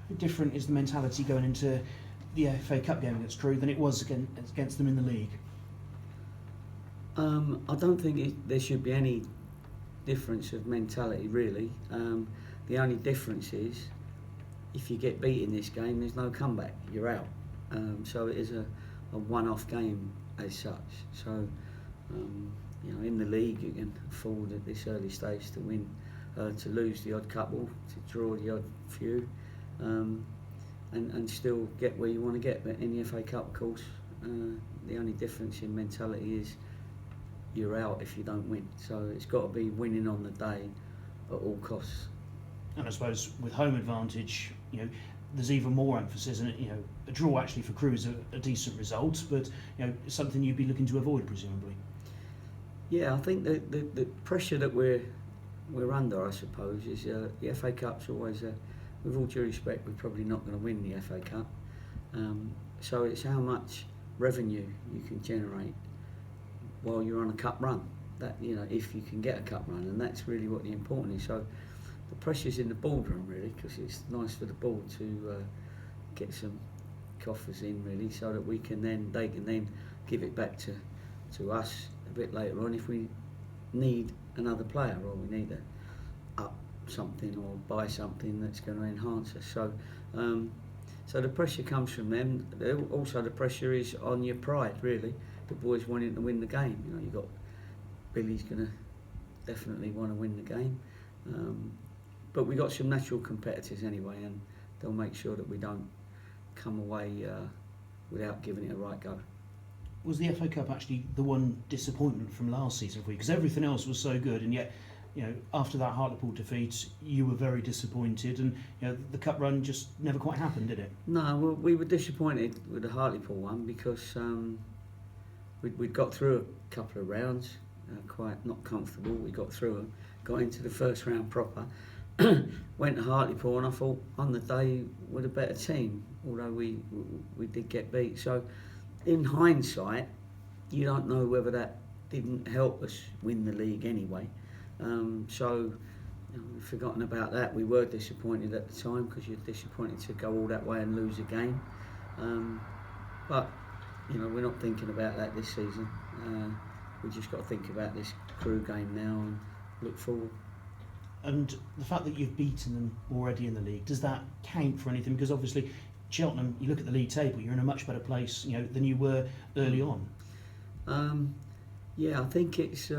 How different is the mentality going into the FA Cup game against Crewe than it was against them in the league? I don't think there should be any difference of mentality really. The only difference is if you get beat in this game, there's no comeback. You're out. So it is a one-off game as such. So in the league you can afford at this early stage to win, to lose the odd couple, to draw the odd few, and still get where you want to get. But in the FA Cup, of course, the only difference in mentality is you're out if you don't win. So it's got to be winning on the day at all costs. And I suppose with home advantage, there's even more emphasis, and a draw actually for Crewe is a decent result, but something you'd be looking to avoid presumably. Yeah, I think the pressure that we're under, I suppose, is the FA Cup's always, with all due respect, we're probably not going to win the FA Cup. So it's how much revenue you can generate while you're on a cup run. That if you can get a cup run, and that's really what the important is. So the pressure's in the boardroom really, because it's nice for the board to get some coffers in really, so that they can then give it back to us a bit later on if we need another player or we need to up something or buy something that's going to enhance us. So the pressure comes from them. Also the pressure is on your pride really. The boys wanting to win the game. You've got Billy's going to definitely want to win the game. But we got some natural competitors anyway, and they'll make sure that we don't come away without giving it a right go. Was the FA Cup actually the one disappointment from last season for you? Because everything else was so good, and yet, after that Hartlepool defeat, you were very disappointed, and the cup run just never quite happened, did it? No, well, we were disappointed with the Hartlepool one because we'd got through a couple of rounds, quite not comfortable. We got through them, got into the first round proper. Went to Hartlepool, and I thought on the day we're a better team, although we did get beat. So in hindsight, you don't know whether that didn't help us win the league anyway. We've forgotten about that. We were disappointed at the time because you're disappointed to go all that way and lose a game. But we're not thinking about that this season. We just got to think about this Crewe game now and look forward. And the fact that you've beaten them already in the league, does that count for anything? Because obviously Cheltenham, you look at the league table, you're in a much better place than you were early on. I think it's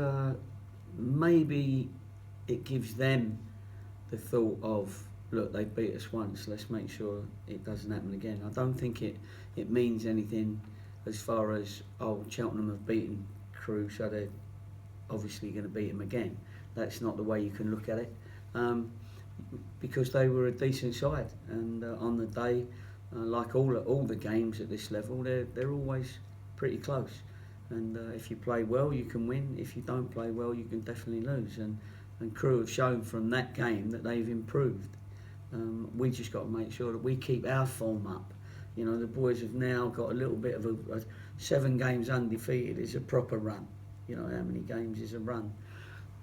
maybe it gives them the thought of, look, they beat us once, let's make sure it doesn't happen again. I don't think it means anything as far as, Cheltenham have beaten Crewe, so they're obviously going to beat them again. That's not the way you can look at it, because they were a decent side, and on the day, like all the games at this level, they're always pretty close. And if you play well, you can win. If you don't play well, you can definitely lose. And Crewe have shown from that game that they've improved. We just got to make sure that we keep our form up. The boys have now got a little bit of a 7 games undefeated is a proper run. How many games is a run?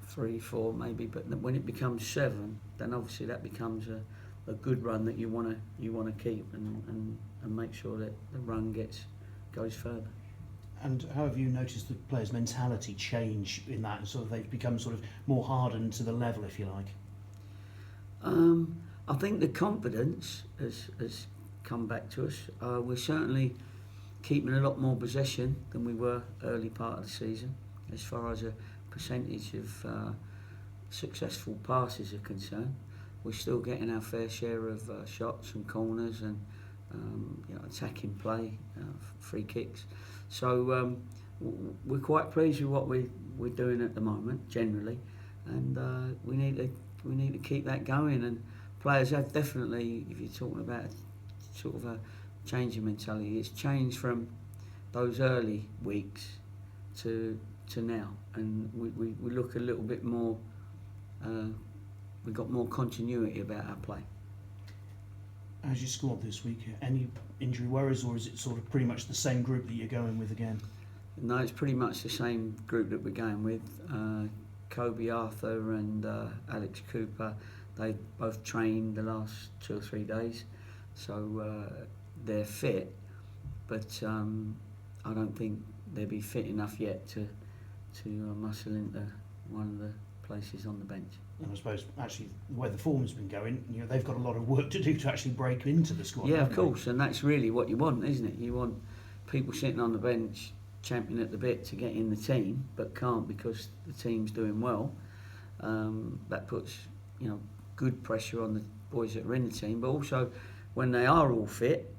3, 4 maybe, but when it becomes 7, then obviously that becomes a good run that you want to keep and make sure that the run goes further. And how have you noticed the players' mentality change in that, and sort of they've become sort of more hardened to the level, if you like? I think the confidence has come back to us. We're certainly keeping a lot more possession than we were early part of the season, as far as a percentage of successful passes are concerned. We're still getting our fair share of shots and corners and attacking play, free kicks. So we're quite pleased with what we're doing at the moment, generally, and we need to keep that going. And players have definitely, if you're talking about sort of a change in mentality, it's changed from those early weeks to now, and we look a little bit more. We've got more continuity about our play. How's your squad this week? Any injury worries, or is it sort of pretty much the same group that you're going with again? No, it's pretty much the same group that we're going with. Kobe Arthur and Alex Cooper, they both trained the last 2 or 3 days. so they're fit, but I don't think they'll be fit enough yet to muscle into one of the places on the bench. And I suppose actually where the form's been going, they've got a lot of work to do to actually break into the squad. Yeah, of course, and that's really what you want, isn't it? You want people sitting on the bench champing at the bit to get in the team, but can't because the team's doing well. That puts good pressure on the boys that are in the team, but also when they are all fit,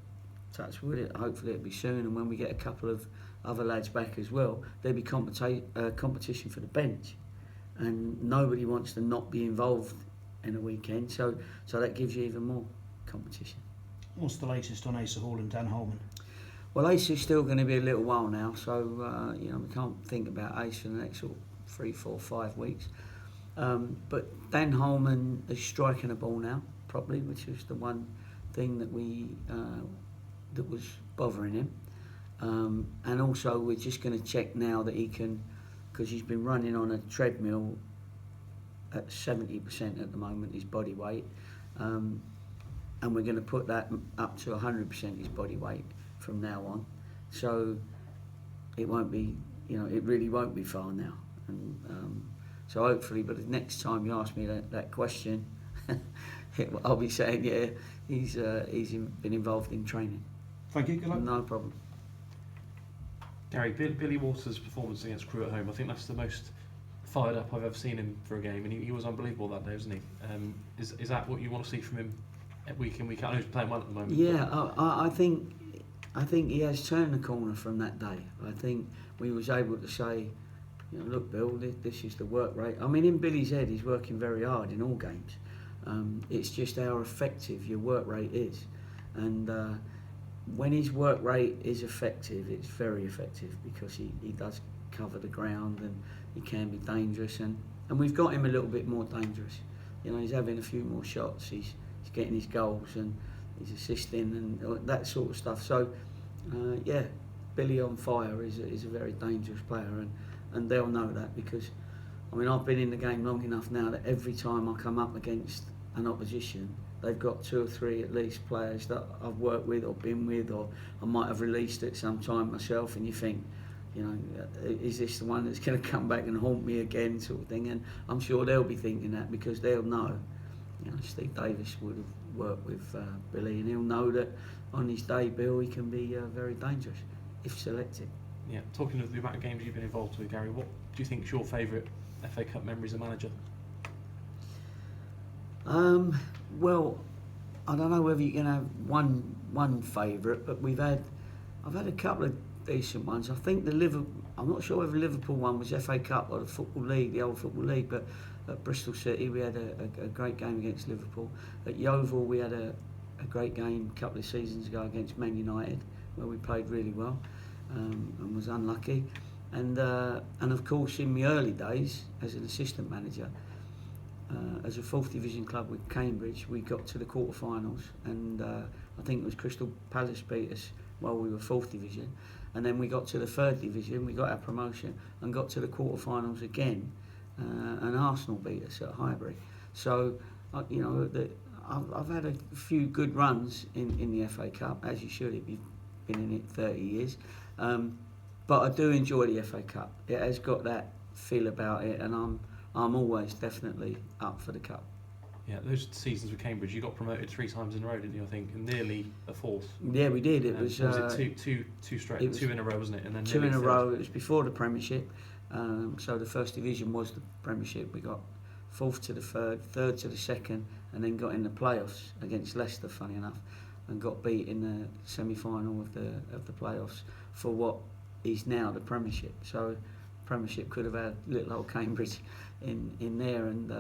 touch wood, hopefully it'll be soon, and when we get a couple of other lads back as well, there'll be competition for the bench, and nobody wants to not be involved in a weekend, so that gives you even more competition. What's the latest on Asa Hall and Dan Holman? Well, Asa's still going to be a little while now, so we can't think about Asa in the next sort of 3, 4, 5 weeks. But Dan Holman is striking a ball now properly, which is the one thing that that was bothering him. And also we're just going to check now that he can, because he's been running on a treadmill at 70% at the moment, his body weight, and we're going to put that up to 100% his body weight from now on. So it won't be, it really won't be far now. And so hopefully, but the next time you ask me that question, I'll be saying, yeah, he's been involved in training. Thank you, good luck. No problem. Gary, Billy Waters' performance against Crewe at home, I think that's the most fired up I've ever seen him for a game, and he was unbelievable that day, wasn't he? Is that what you want to see from him week in, week out? I know he's playing well at the moment. Yeah, I think he has turned the corner from that day. I think we was able to say, look, Bill, this is the work rate. I mean, in Billy's head, he's working very hard in all games. It's just how effective your work rate is, and when his work rate is effective, it's very effective because he does cover the ground and he can be dangerous, and we've got him a little bit more dangerous. He's having a few more shots, he's getting his goals and he's assisting and that sort of stuff. So yeah, Billy on fire is a very dangerous player, and they'll know that because I've been in the game long enough now that every time I come up against an opposition, they've got 2 or 3 at least players that I've worked with or been with, or I might have released at some time myself, and you think, is this the one that's going to come back and haunt me again, sort of thing? And I'm sure they'll be thinking that because they'll know. Steve Davis would have worked with Billy, and he'll know that on his day, Bill, he can be very dangerous if selected. Yeah, talking of the amount of games you've been involved with, Gary, what do you think is your favourite FA Cup memory as a manager? Well, I don't know whether you can have one favourite, but I've had a couple of decent ones. I think I'm not sure whether Liverpool one was FA Cup or the Football League, the old Football League, but at Bristol City we had a great game against Liverpool. At Yeovil we had a great game a couple of seasons ago against Man United, where we played really well and was unlucky. And of course in my early days as an assistant manager, as a 4th division club with Cambridge, we got to the quarter-finals, and I think it was Crystal Palace beat us while we were 4th division, and then we got to the 3rd division, we got our promotion and got to the quarter-finals again, and Arsenal beat us at Highbury. So I've had a few good runs in the FA Cup, as you should if you've been in it 30 years, but I do enjoy the FA Cup. It has got that feel about it, and I'm always definitely up for the cup. Yeah, those seasons with Cambridge, you got promoted 3 times in a row, didn't you? I think, and nearly a 4th. Yeah, we did. It was it two straight, 2 in a row, wasn't it? And then 2 in a row. It was before the Premiership, so the 1st division was the Premiership. We got 4th to the 3rd, 3rd to the 2nd, and then got in the playoffs against Leicester, funny enough, and got beat in the semi-final of the playoffs for what is now the Premiership. So Premiership could have had little old Cambridge in there, and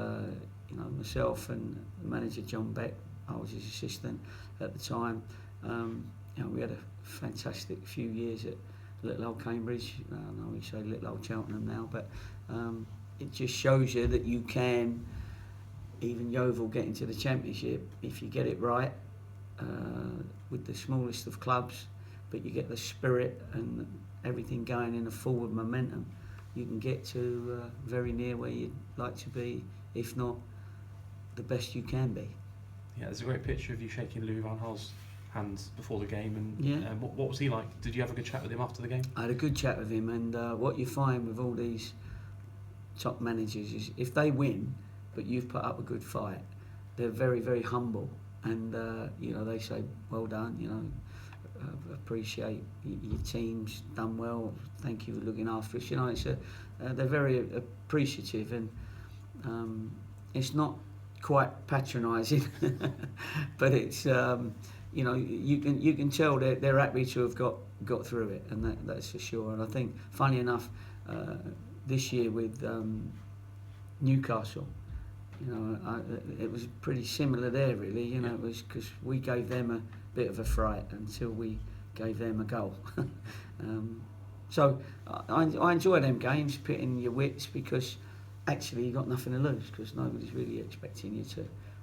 myself and the manager John Beck, I was his assistant at the time. We had a fantastic few years at little old Cambridge. I know we say little old Cheltenham now, but it just shows you that you can, even Yeovil, get into the Championship if you get it right, with the smallest of clubs, but you get the spirit and everything going in a forward momentum. You can get to very near where you'd like to be, if not the best you can be. Yeah, there's a great picture of you shaking Louis van Gaal's hands before the game, and Yeah. what was he like? Did you have a good chat with him after the game? I had a good chat with him, and what you find with all these top managers is if they win, but you've put up a good fight, they're very, very humble, and they say, well done, appreciate your team's done well, thank you for looking after us. They're very appreciative, and it's not quite patronising, but it's you can tell they're happy to have got through it, and that's for sure. And I think, funny enough, this year with Newcastle, it was pretty similar there, really. It was because we gave them a bit of a fright until we gave them a goal. So I enjoy them games, pitting your wits, because actually you've got nothing to lose, because nobody's really expecting you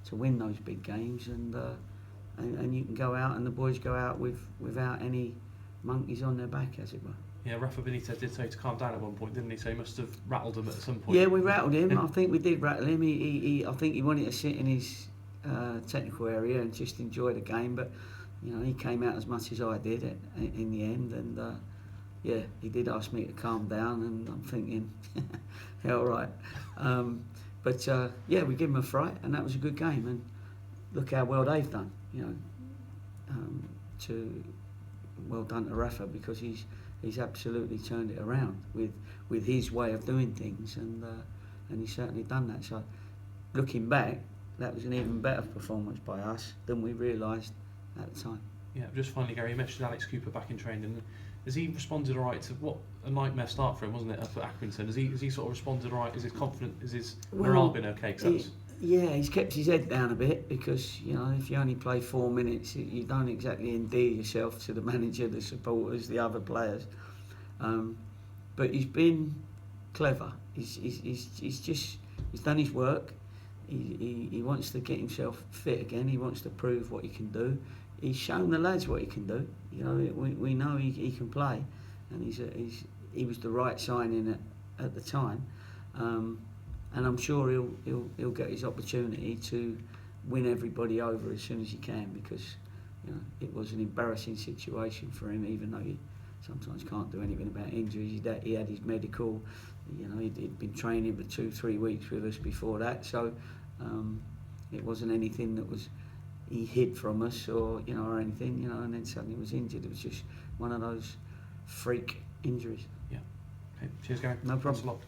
to win those big games, and you can go out, and the boys go out without any monkeys on their back, as it were. Yeah, Rafa Benitez did say to calm down at one point, didn't he? So he must have rattled him at some point. Yeah, we rattled him. I think we did rattle him. I think he wanted to sit in his technical area and just enjoy the game, but he came out as much as I did in the end, and he did ask me to calm down, and I'm thinking, yeah, all right. But we give him a fright, and that was a good game, and look how well they've done. Well done to Rafa, because he's absolutely turned it around with his way of doing things, and he's certainly done that. So looking back, that was an even better performance by us than we realised at the time. Yeah, just finally, Gary, you mentioned Alex Cooper back in training. Has he responded all right to what a nightmare start for him, wasn't it, up at Accrington? Has he sort of responded all right? Is he confident? Is his morale been okay? He's kept his head down a bit, because if you only play 4 minutes, you don't exactly endear yourself to the manager, the supporters, the other players. But he's been clever. He's done his work. He wants to get himself fit again. He wants to prove what he can do. He's shown the lads what he can do. We know he can play, and he was the right signing at the time. And I'm sure he'll get his opportunity to win everybody over as soon as he can, because it was an embarrassing situation for him, even though you sometimes can't do anything about injuries. He had his medical, he'd been training for 2-3 weeks with us before that, so it wasn't anything that he hid from us or anything, and then suddenly was injured. It was just one of those freak injuries. Yeah. Okay. Cheers, Gary. No problem. Thanks a lot.